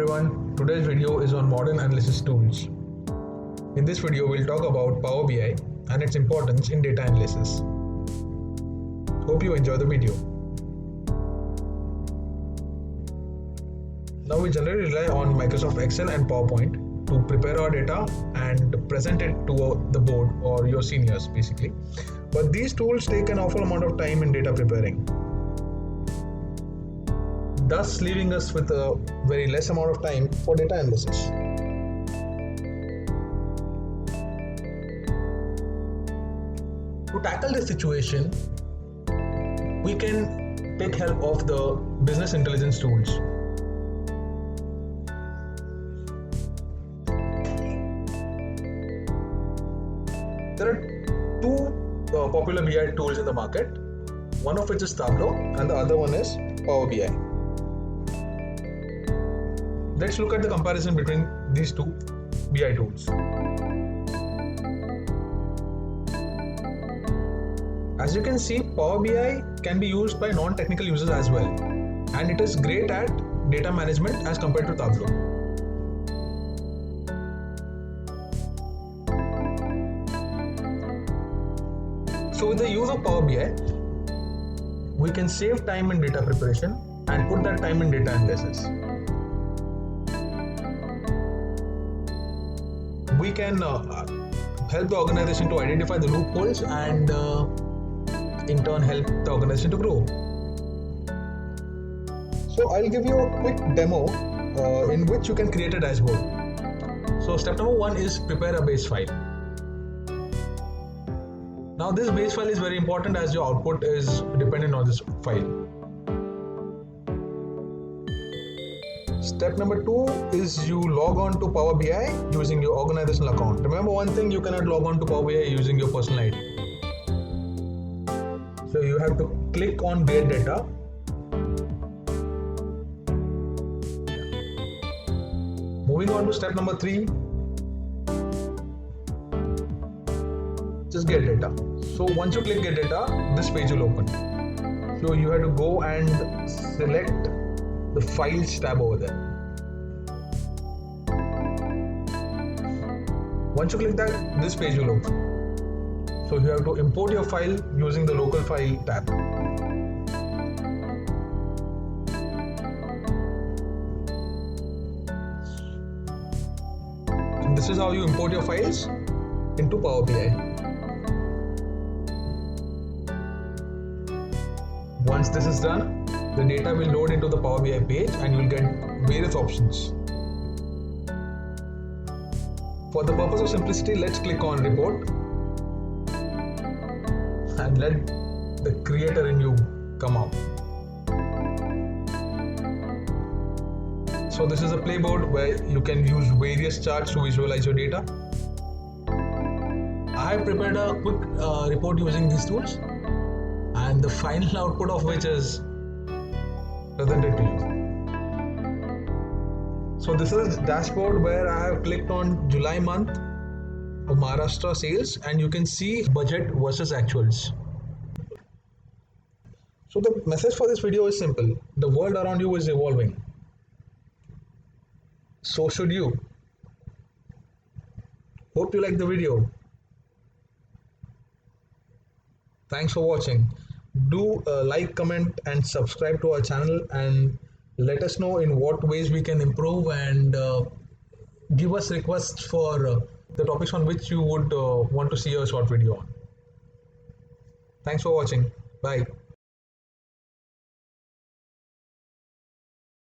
everyone, today's video is on modern analysis tools. In this video, we'll talk about Power BI and its importance in data analysis. Hope you enjoy the video. Now we generally rely on Microsoft Excel and PowerPoint to prepare our data and present it to the board or your seniors basically. But these tools take an awful amount of time in data preparing, thus leaving us with a very less amount of time for data analysis. To tackle this situation, we can take help of the business intelligence tools. There are two popular BI tools in the market, one of which is Tableau and the other one is Power BI. Let's look at the comparison between these two BI tools. As you can see, Power BI can be used by non-technical users as well, and it is great at data management as compared to Tableau. So with the use of Power BI, we can save time in data preparation and put that time in data analysis. We can help the organization to identify the loopholes and in turn help the organization to grow. So I'll give you a quick demo in which you can create a dashboard. So step number one is prepare a base file. Now this base file is very important as your output is dependent on this file. Step number two is you log on to Power BI using your organizational account. Remember one thing, you cannot log on to Power BI using your personal ID. So you have to click on Get Data. Moving on to step number three, just Get Data. So once you click Get Data, this page will open. So you have to go and select the Files tab over there. Once you click that, this page will open. So you have to import your file using the Local File tab. So this is how you import your files into Power BI. Once this is done, the data will load into the Power BI page and you will get various options. For the purpose of simplicity, let's click on Report and let the creator in you come out. So this is a playboard where you can use various charts to visualize your data. I have prepared a quick report using these tools, and the final output of which is presented to you. So this is dashboard where I have clicked on July month of Maharashtra sales, and you can see budget versus actuals. So the message for this video is simple. The world around you is evolving. So should you. Hope you like the video. Thanks for watching. Do like, comment and subscribe to our channel and let us know in what ways we can improve, and give us requests for the topics on which you would want to see a short video on. Thanks for watching. Bye.